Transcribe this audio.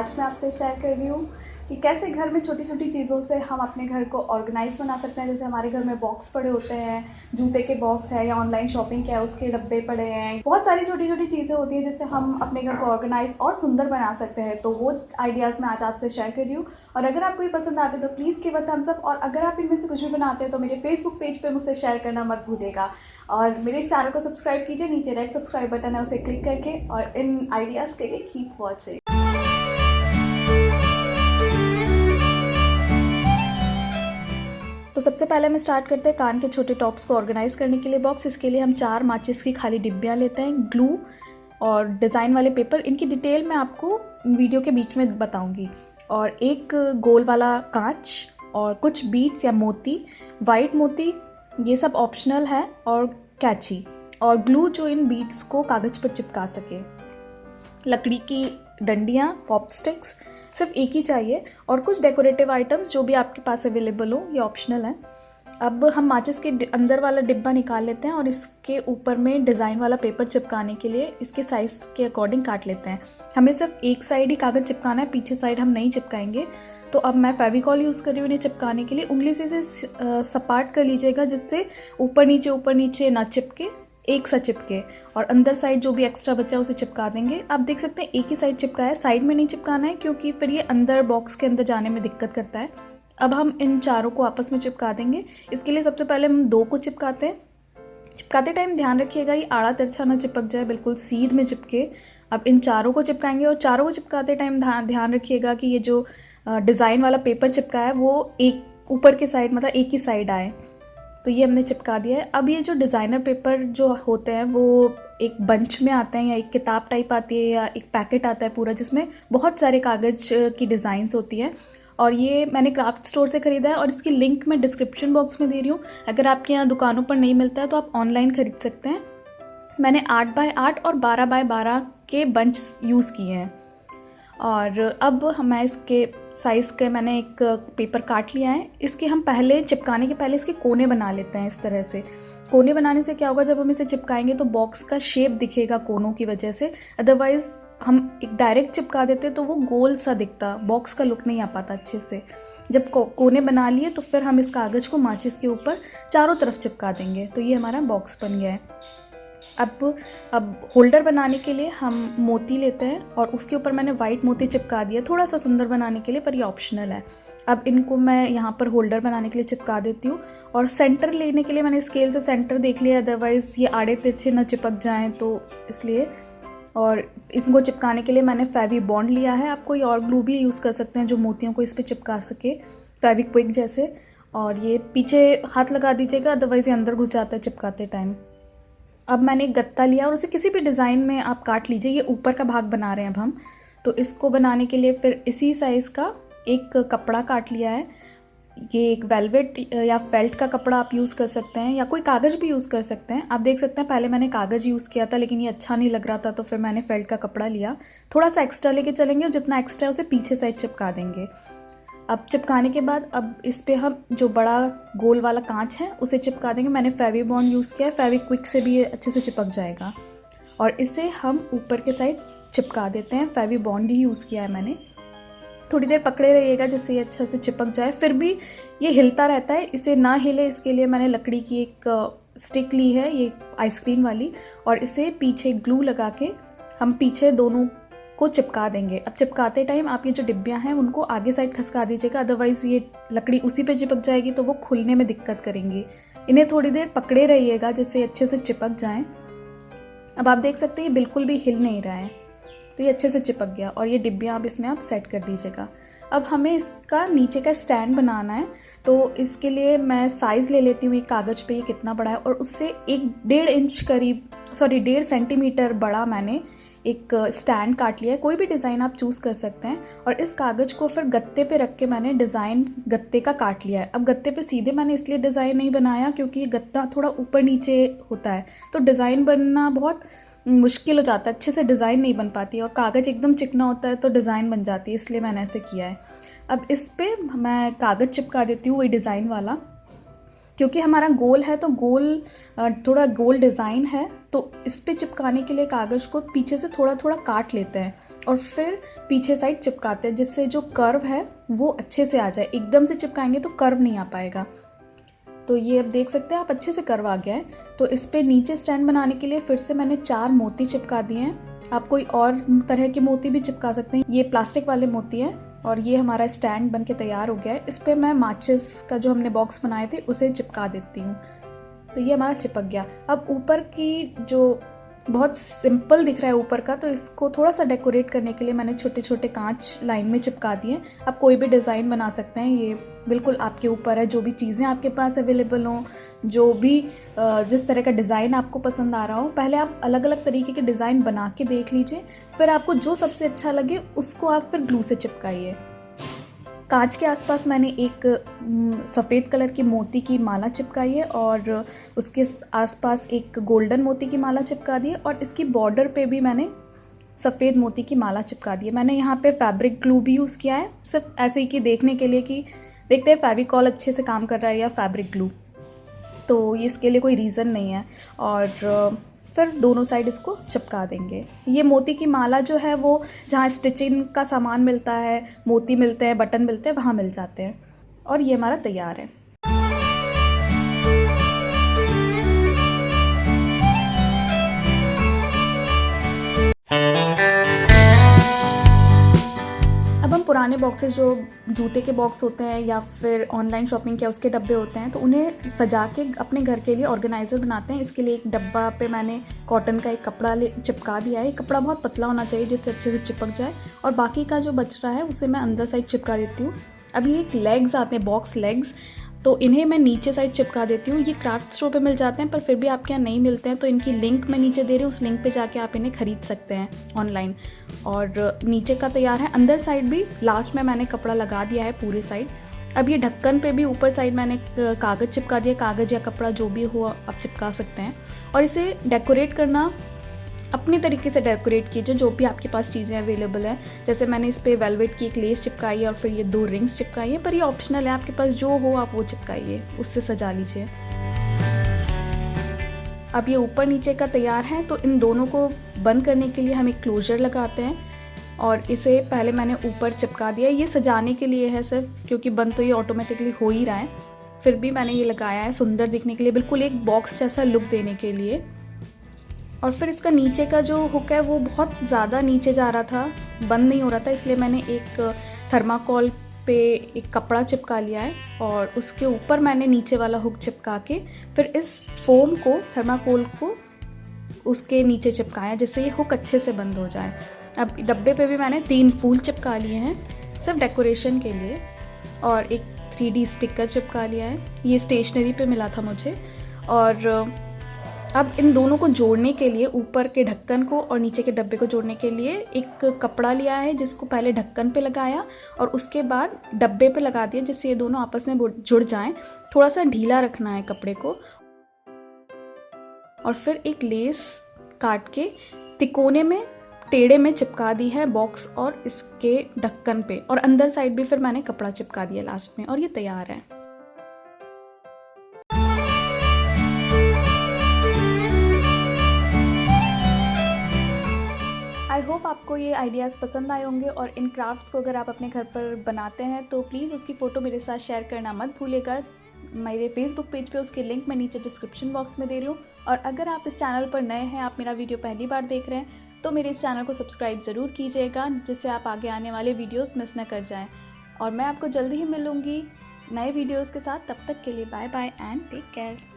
आज मैं आपसे शेयर कर रही हूँ कि कैसे घर में छोटी छोटी चीज़ों से हम अपने घर को ऑर्गेनाइज बना सकते हैं। जैसे हमारे घर में बॉक्स पड़े होते हैं, जूते के बॉक्स है या ऑनलाइन शॉपिंग के है उसके डब्बे पड़े हैं, बहुत सारी छोटी छोटी चीज़ें होती हैं जिससे हम अपने घर को ऑर्गेनाइज और सुंदर बना सकते हैं। तो वो आइडियाज़ मैं आज आपसे शेयर कर रही हूँ और अगर आपको ये पसंद आते हैं तो please give a thumbs up. और अगर आप इनमें से कुछ भी बनाते हैं तो मेरे फेसबुक पेज पर मुझसे शेयर करना मत भूलिएगा और मेरे इस चैनल को सब्सक्राइब कीजिए। नीचे रेड सब्सक्राइब बटन है, उसे क्लिक करके, और इन आइडियाज़ के लिए कीप वॉचिंग। तो सबसे पहले हम स्टार्ट करते हैं कान के छोटे टॉप्स को ऑर्गेनाइज करने के लिए बॉक्स। इसके लिए हम 4 माचिस की खाली डिब्बियाँ लेते हैं, ग्लू और डिज़ाइन वाले पेपर। इनकी डिटेल मैं आपको वीडियो के बीच में बताऊंगी। और एक गोल वाला कांच और कुछ बीड्स या मोती, वाइट मोती, ये सब ऑप्शनल है, और कैंची और ग्लू जो इन बीड्स को कागज़ पर चिपका सके। लकड़ी की डंडियाँ, पॉप स्टिक्स सिर्फ एक ही चाहिए, और कुछ डेकोरेटिव आइटम्स जो भी आपके पास अवेलेबल हो, ये ऑप्शनल है। अब हम माचिस के अंदर वाला डिब्बा निकाल लेते हैं और इसके ऊपर में डिज़ाइन वाला पेपर चिपकाने के लिए इसके साइज़ के अकॉर्डिंग काट लेते हैं। हमें सिर्फ एक साइड ही कागज़ चिपकाना है, पीछे साइड हम नहीं चिपकाएंगे। तो अब मैं फेविकॉल यूज़ कर रही हूँ इन्हें चिपकाने के लिए। उंगली से इसे सपाट कर लीजिएगा जिससे ऊपर नीचे ना चिपके, एक सा चिपके, और अंदर साइड जो भी एक्स्ट्रा बचा है उसे चिपका देंगे। आप देख सकते हैं एक ही साइड चिपका है, साइड में नहीं चिपकाना है क्योंकि फिर ये अंदर बॉक्स के अंदर जाने में दिक्कत करता है। अब हम इन चारों को आपस में चिपका देंगे। इसके लिए सबसे पहले हम 2 को चिपकाते हैं। चिपकाते टाइम ध्यान रखिएगा ये आड़ा तिरछा ना चिपक जाए, बिल्कुल सीध में चिपके। अब इन चारों को चिपकाएंगे और चारों को चिपकाते टाइम ध्यान रखिएगा कि ये जो डिज़ाइन वाला पेपर चिपका है वो एक ऊपर के साइड, मतलब एक ही साइड आए। तो ये हमने चिपका दिया है। अब ये जो डिज़ाइनर पेपर जो होते हैं वो एक बंच में आते हैं, या एक किताब टाइप आती है, या एक पैकेट आता है पूरा जिसमें बहुत सारे कागज़ की डिज़ाइंस होती हैं। और ये मैंने क्राफ्ट स्टोर से ख़रीदा है और इसकी लिंक मैं डिस्क्रिप्शन बॉक्स में दे रही हूँ। अगर आपके यहाँ दुकानों पर नहीं मिलता है तो आप ऑनलाइन ख़रीद सकते हैं। मैंने 8x8 और 12x12 के बंच यूज़ किए हैं। और अब मैं इसके साइज़ के मैंने एक पेपर काट लिया है। इसके हम पहले चिपकाने के पहले इसके कोने बना लेते हैं। इस तरह से कोने बनाने से क्या होगा, जब हम इसे चिपकाएंगे तो बॉक्स का शेप दिखेगा कोनों की वजह से। अदरवाइज़ हम एक डायरेक्ट चिपका देते तो वो गोल सा दिखता, बॉक्स का लुक नहीं आ पाता अच्छे से। जब कोने बना लिए तो फिर हम इस कागज़ को माचिस के ऊपर चारों तरफ चिपका देंगे। तो ये हमारा बॉक्स बन गया है। अब होल्डर बनाने के लिए हम मोती लेते हैं और उसके ऊपर मैंने वाइट मोती चिपका दिया थोड़ा सा सुंदर बनाने के लिए, पर ये ऑप्शनल है। अब इनको मैं यहाँ पर होल्डर बनाने के लिए चिपका देती हूँ। और सेंटर लेने के लिए मैंने स्केल से सेंटर देख लिया, अदरवाइज़ ये आड़े तिरछे न चिपक जाएं तो इसलिए। और इनको चिपकाने के लिए मैंने फेवी बॉन्ड लिया है। आप कोई और ग्लू भी यूज़ कर सकते हैं जो मोतियों को इस पर चिपका सके, फेविक्विक जैसे। और ये पीछे हाथ लगा दीजिएगा, अदरवाइज़ ये अंदर घुस जाता है चिपकाते टाइम। अब मैंने एक गत्ता लिया और उसे किसी भी डिज़ाइन में आप काट लीजिए। ये ऊपर का भाग बना रहे हैं अब हम, तो इसको बनाने के लिए फिर इसी साइज़ का एक कपड़ा काट लिया है। ये एक वेलवेट या फेल्ट का कपड़ा आप यूज़ कर सकते हैं, या कोई कागज़ भी यूज़ कर सकते हैं। आप देख सकते हैं पहले मैंने कागज़ यूज़ किया था लेकिन ये अच्छा नहीं लग रहा था, तो फिर मैंने फेल्ट का कपड़ा लिया। थोड़ा सा एक्स्ट्रा लेके चलेंगे और जितना एक्स्ट्रा है उसे पीछे साइड चिपका देंगे। अब चिपकाने के बाद अब इस पर हम जो बड़ा गोल वाला कांच है उसे चिपका देंगे। मैंने फेवी बॉन्ड यूज़ किया है, फेविक्विक से भी ये अच्छे से चिपक जाएगा। और इसे हम ऊपर के साइड चिपका देते हैं। फेवी बॉन्ड ही यूज़ किया है मैंने। थोड़ी देर पकड़े रहिएगा जिससे ये अच्छा से चिपक जाए। फिर भी ये हिलता रहता है, इसे ना हिले इसके लिए मैंने लकड़ी की एक स्टिक ली है, ये आइसक्रीम वाली, और इसे पीछे ग्लू लगा के हम पीछे दोनों को चिपका देंगे। अब चिपकाते टाइम आप ये जो डिब्बियाँ हैं उनको आगे साइड खसका दीजिएगा, अदरवाइज़ ये लकड़ी उसी पे चिपक जाएगी तो वो खुलने में दिक्कत करेंगी। इन्हें थोड़ी देर पकड़े रहिएगा जिससे अच्छे से चिपक जाएं। अब आप देख सकते हैं ये बिल्कुल भी हिल नहीं रहा है, तो ये अच्छे से चिपक गया। और ये डिब्बियाँ आप इसमें आप सेट कर दीजिएगा। अब हमें इसका नीचे का स्टैंड बनाना है, तो इसके लिए मैं साइज़ ले लेती हूँ एक कागज़ पे, ये कितना बड़ा है, और उससे 1.5 सेंटीमीटर बड़ा मैंने एक स्टैंड काट लिया है। कोई भी डिज़ाइन आप चूज़ कर सकते हैं। और इस कागज़ को फिर गत्ते पे रख के मैंने डिज़ाइन गत्ते का काट लिया है। अब गत्ते पे सीधे मैंने इसलिए डिज़ाइन नहीं बनाया क्योंकि ये गत्ता थोड़ा ऊपर नीचे होता है, तो डिज़ाइन बनना बहुत मुश्किल हो जाता है, अच्छे से डिज़ाइन नहीं बन पाती, और कागज़ एकदम चिकना होता है तो डिज़ाइन बन जाती है, इसलिए मैंने ऐसे किया है। अब इस पर मैं कागज़ चिपका देती हूँ वही डिज़ाइन वाला, क्योंकि हमारा गोल है तो थोड़ा गोल डिज़ाइन है, तो इस पे चिपकाने के लिए कागज़ को पीछे से थोड़ा थोड़ा काट लेते हैं। और फिर पीछे साइड चिपकाते हैं, जिससे जो कर्व है वो अच्छे से आ जाए। एकदम से चिपकाएंगे तो कर्व नहीं आ पाएगा। तो ये अब देख सकते हैं आप, अच्छे से कर्व आ गया है। तो इस पे नीचे स्टैंड बनाने के लिए फिर से मैंने 4 मोती चिपका दिए हैं। आप कोई और तरह के मोती भी चिपका सकते हैं, ये प्लास्टिक वाले मोती हैं। और ये हमारा स्टैंड बन के तैयार हो गया है। इस पर मैं माचिस का जो हमने बॉक्स बनाए थे उसे चिपका देती हूँ। तो ये हमारा चिपक गया। अब ऊपर की जो बहुत सिंपल दिख रहा है ऊपर का, तो इसको थोड़ा सा डेकोरेट करने के लिए मैंने छोटे छोटे कांच लाइन में चिपका दिए। आप कोई भी डिज़ाइन बना सकते हैं, ये बिल्कुल आपके ऊपर है। जो भी चीज़ें आपके पास अवेलेबल हों, जो भी जिस तरह का डिज़ाइन आपको पसंद आ रहा हो, पहले आप अलग अलग तरीके के डिज़ाइन बना के देख लीजिए। फिर आपको जो सबसे अच्छा लगे उसको आप फिर ग्लू से चिपकाइए। कांच के आसपास मैंने एक सफ़ेद कलर की मोती की माला चिपकाई है और उसके आसपास एक गोल्डन मोती की माला चिपका दी है। और इसकी बॉर्डर पे भी मैंने सफ़ेद मोती की माला चिपका दी है। मैंने यहाँ पे फैब्रिक ग्लू भी यूज़ किया है, सिर्फ ऐसे ही कि देखने के लिए कि देखते हैं फेविकॉल अच्छे से काम कर रहा है या फैब्रिक ग्लू। तो इसके लिए कोई रीज़न नहीं है। और फिर दोनों साइड इसको चिपका देंगे। ये मोती की माला जो है वो जहाँ स्टिचिंग का सामान मिलता है, मोती मिलते हैं, बटन मिलते हैं, वहाँ मिल जाते हैं। और ये हमारा तैयार है। अब हम पुराने बॉक्सेस जो जूते के बॉक्स होते हैं या फिर ऑनलाइन शॉपिंग के उसके डब्बे होते हैं, तो उन्हें सजा के अपने घर के लिए ऑर्गेनाइज़र बनाते हैं। इसके लिए एक डब्बा पे मैंने कॉटन का एक कपड़ा चिपका दिया है। कपड़ा बहुत पतला होना चाहिए जिससे अच्छे से चिपक जाए। और बाकी का जो बच रहा है उसे मैं अंदर साइड चिपका देती हूँ। अब ये एक लेग्स आते हैं, बॉक्स लेग्स, तो इन्हें मैं नीचे साइड चिपका देती हूँ। ये क्राफ्ट स्टोर पे मिल जाते हैं, पर फिर भी आपके यहाँ नहीं मिलते हैं तो इनकी लिंक मैं नीचे दे रही हूँ, उस लिंक पे जाके आप इन्हें ख़रीद सकते हैं ऑनलाइन। और नीचे का तैयार है। अंदर साइड भी लास्ट में मैंने कपड़ा लगा दिया है पूरे साइड। अब ये ढक्कन पे भी ऊपर साइड मैंने कागज़ चिपका दिया। कागज़ या कपड़ा जो भी हो आप चिपका सकते हैं। और इसे डेकोरेट करना अपने तरीके से डेकोरेट कीजिए, जो भी आपके पास चीज़ें अवेलेबल हैं। जैसे मैंने इस पर वेलवेट की एक लेस चिपकाई है और फिर ये 2 रिंग्स चिपकाई है, पर ये ऑप्शनल है, आपके पास जो हो आप वो चिपकाइए, उससे सजा लीजिए। अब ये ऊपर नीचे का तैयार है, तो इन दोनों को बंद करने के लिए हम एक क्लोजर लगाते हैं। और इसे पहले मैंने ऊपर चिपका दिया। ये सजाने के लिए है सिर्फ, क्योंकि बंद तो ये ऑटोमेटिकली हो ही रहा है, फिर भी मैंने ये लगाया है सुंदर दिखने के लिए, बिल्कुल एक बॉक्स जैसा लुक देने के लिए। और फिर इसका नीचे का जो हुक है वो बहुत ज़्यादा नीचे जा रहा था, बंद नहीं हो रहा था, इसलिए मैंने एक थर्माकोल पे एक कपड़ा चिपका लिया है और उसके ऊपर मैंने नीचे वाला हुक चिपका के फिर इस फोम को, थर्माकोल को उसके नीचे चिपकाया, जिससे ये हुक अच्छे से बंद हो जाए। अब डब्बे पे भी मैंने 3 फूल चिपका लिए हैं सिर्फ डेकोरेशन के लिए, और एक 3D स्टिकर चिपका लिया है, ये स्टेशनरी पे मिला था मुझे। और अब इन दोनों को जोड़ने के लिए, ऊपर के ढक्कन को और नीचे के डब्बे को जोड़ने के लिए एक कपड़ा लिया है, जिसको पहले ढक्कन पे लगाया और उसके बाद डब्बे पे लगा दिया, जिससे ये दोनों आपस में जुड़ जाएं। थोड़ा सा ढीला रखना है कपड़े को। और फिर एक लेस काट के तिकोने में, टेढ़े में चिपका दी है बॉक्स और इसके ढक्कन पे, और अंदर साइड भी फिर मैंने कपड़ा चिपका दिया लास्ट में, और ये तैयार है। आई होप आपको ये आइडियाज़ पसंद आए होंगे, और इन क्राफ्ट्स को अगर आप अपने घर पर बनाते हैं तो प्लीज़ उसकी फ़ोटो मेरे साथ शेयर करना मत भूलिएगा। मेरे फेसबुक पेज पे उसकी लिंक मैं नीचे डिस्क्रिप्शन बॉक्स में दे रही हूँ। और अगर आप इस चैनल पर नए हैं, आप मेरा वीडियो पहली बार देख रहे हैं, तो मेरे इस चैनल को सब्सक्राइब ज़रूर कीजिएगा, जिससे आप आगे आने वाले वीडियोज़ मिस न कर जाएँ। और मैं आपको जल्दी ही मिलूँगी नए वीडियोज़ के साथ। तब तक के लिए bye bye and take care.